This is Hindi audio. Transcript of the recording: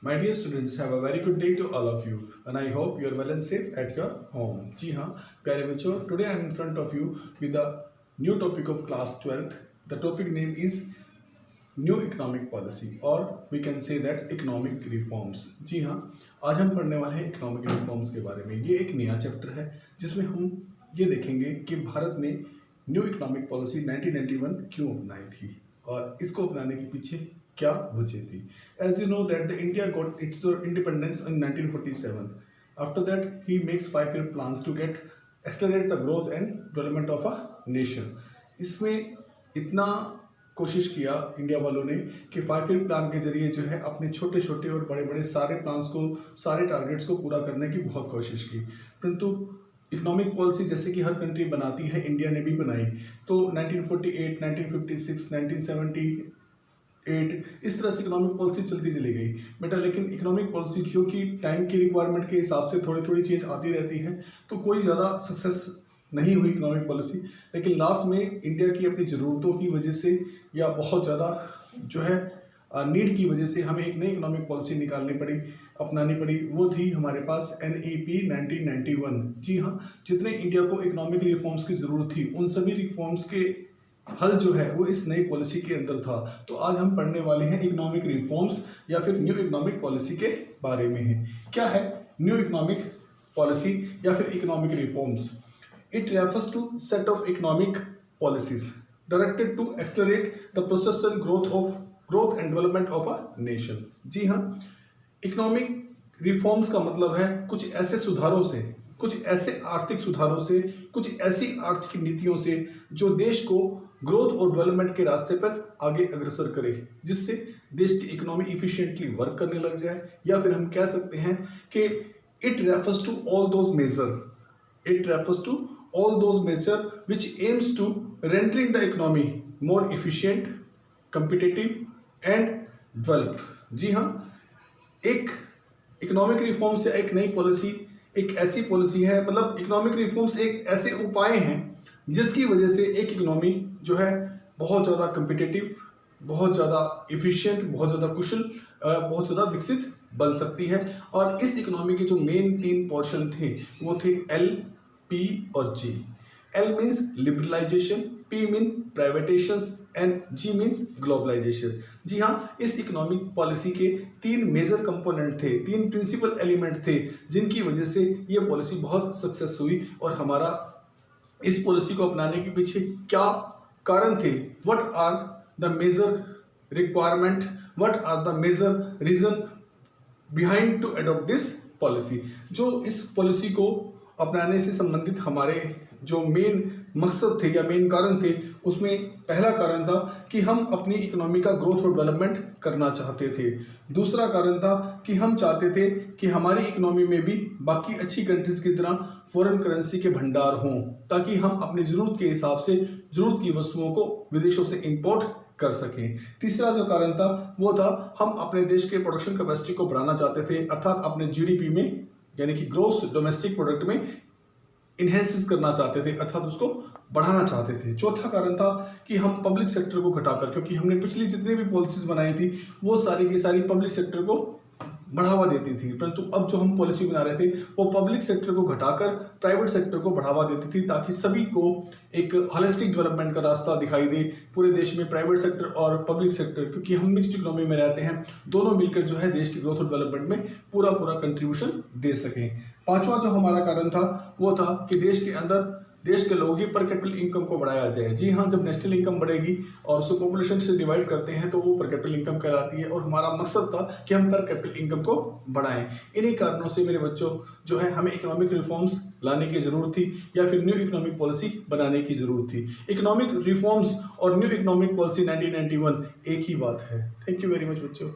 My dear students, have a very good day to all of you, and I hope you are well and safe at your home. जी हाँ प्यारे बच्चों, today I am in front of you with the new topic of class 12th. The topic name is new economic policy और we can say that economic reforms. जी हाँ, आज हम पढ़ने वाले हैं इकोनॉमिक रिफॉर्म्स के बारे में। ये एक नया चैप्टर है जिसमें हम ये देखेंगे कि भारत ने न्यू इकोनॉमिक पॉलिसी 1991 क्यों अपनाई थी और इसको अपनाने के पीछे क्या वजह थी। As you know that the India got its independence in 1947. After that he makes 5 year plans to get accelerate the growth and development of a nation. इसमें इतना कोशिश किया इंडिया वालों ने कि 5 year प्लान के जरिए जो है अपने छोटे छोटे और बड़े बड़े सारे प्लान्स को, सारे टारगेट्स को पूरा करने की बहुत कोशिश की, परंतु इकोनॉमिक पॉलिसी जैसे कि हर कंट्री बनाती है, इंडिया ने भी बनाई। तो 1948, 1956, 1978 इस तरह से इकोनॉमिक पॉलिसी चलती चली गई बेटा। लेकिन इकोनॉमिक पॉलिसी जो कि टाइम की रिक्वायरमेंट के हिसाब से थोड़ी थोड़ी चेंज आती रहती है, तो कोई ज़्यादा सक्सेस नहीं हुई इकोनॉमिक पॉलिसी। लेकिन लास्ट में इंडिया की अपनी ज़रूरतों की वजह से या बहुत ज़्यादा जो है नीड की वजह से हमें एक नई इकोनॉमिक पॉलिसी निकालनी पड़ी, अपनानी पड़ी। वो थी हमारे पास NEP 1991। जी हाँ, जितने इंडिया को इकोनॉमिक रिफॉर्म्स की ज़रूरत थी उन सभी रिफॉर्म्स के हल जो है वो इस नई पॉलिसी के अंदर था। तो आज हम पढ़ने वाले हैं इकोनॉमिक रिफॉर्म्स या फिर न्यू इकोनॉमिक पॉलिसी के बारे में है। क्या है न्यू इकोनॉमिक पॉलिसी या फिर economic reforms? It refers to set of economic policies directed to accelerate the process and growth and development of a nation. जी हाँ, इकोनॉमिक रिफॉर्म्स का मतलब है कुछ ऐसे सुधारों से, कुछ ऐसे आर्थिक सुधारों से, कुछ ऐसी आर्थिक नीतियों से जो देश को ग्रोथ और डेवलपमेंट के रास्ते पर आगे अग्रसर करे, जिससे देश की इकोनॉमी इफिशिएंटली वर्क करने लग जाए। या फिर हम कह सकते हैं कि it refers to all those major, it refers to all those measures which aims to rendering the economy more efficient, competitive and developed. जी हाँ, एक इकोनॉमिक रिफॉर्म से एक नई पॉलिसी एक ऐसी पॉलिसी है, मतलब इकोनॉमिक रिफॉर्म्स एक ऐसे उपाय हैं जिसकी वजह से एक इकोनॉमी जो है बहुत ज़्यादा कम्पिटिटिव, बहुत ज़्यादा इफिशिएंट, बहुत ज़्यादा कुशल, बहुत ज़्यादा विकसित बन सकती है। और इस इकोनॉमी के जो मेन 3 पोर्शन थे वो थे L, P और G. L means liberalization, P means privatization and G means globalization. जी हाँ, इस इकोनॉमिक पॉलिसी के 3 मेजर कंपोनेंट थे, 3 प्रिंसिपल एलिमेंट थे जिनकी वजह से ये पॉलिसी बहुत सक्सेस हुई। और हमारा इस पॉलिसी को अपनाने के पीछे क्या कारण थे? What are the major requirement, what are the major reason behind to adopt this policy? जो इस पॉलिसी को अपनाने से संबंधित हमारे जो मेन मकसद थे या मेन कारण थे, उसमें पहला कारण था कि हम अपनी इकोनॉमी का ग्रोथ और डेवलपमेंट करना चाहते थे। दूसरा कारण था कि हम चाहते थे कि हमारी इकोनॉमी में भी बाकी अच्छी कंट्रीज की तरह फॉरेन करेंसी के भंडार हों, ताकि हम अपनी ज़रूरत के हिसाब से ज़रूरत की वस्तुओं को विदेशों से इंपोर्ट कर सकें। तीसरा जो कारण था वो था हम अपने देश के प्रोडक्शन कैपेसिटी को बढ़ाना चाहते थे, अर्थात अपने GDP में यानी कि ग्रोस डोमेस्टिक प्रोडक्ट में इन्हेंसिस करना चाहते थे, अर्थात उसको बढ़ाना चाहते थे। चौथा कारण था कि हम पब्लिक सेक्टर को घटाकर, क्योंकि हमने पिछली जितनी भी पॉलिसीज बनाई थी वो सारी की सारी पब्लिक सेक्टर को बढ़ावा देती थी, परंतु अब जो हम पॉलिसी बना रहे थे वो पब्लिक सेक्टर को घटाकर प्राइवेट सेक्टर को बढ़ावा देती थी, ताकि सभी को एक होलिस्टिक डेवलपमेंट का रास्ता दिखाई दे पूरे देश में। प्राइवेट सेक्टर और पब्लिक सेक्टर, क्योंकि हम मिक्स्ड इकोनॉमी में रहते हैं, दोनों मिलकर जो है देश की ग्रोथ और डेवलपमेंट में पूरा कंट्रीब्यूशन दे सकें। पांचवा जो हमारा कारण था वो था कि देश के अंदर देश के लोगों की पर कैपिटल इनकम को बढ़ाया जाए। जी हाँ, जब नेशनल इनकम बढ़ेगी और उसको पॉपुलेशन से डिवाइड करते हैं तो वो पर कैपिटल इनकम कहलाती है, और हमारा मकसद था कि हम पर कैपिटल इनकम को बढ़ाएं। इन्हीं कारणों से मेरे बच्चों जो है हमें इकोनॉमिक रिफॉर्म्स लाने की ज़रूरत थी या फिर न्यू इकोनॉमिक पॉलिसी बनाने की ज़रूरत थी। इकोनॉमिक रिफॉर्म्स और न्यू इकोनॉमिक पॉलिसी 1991 एक ही बात है। थैंक यू वेरी मच बच्चों।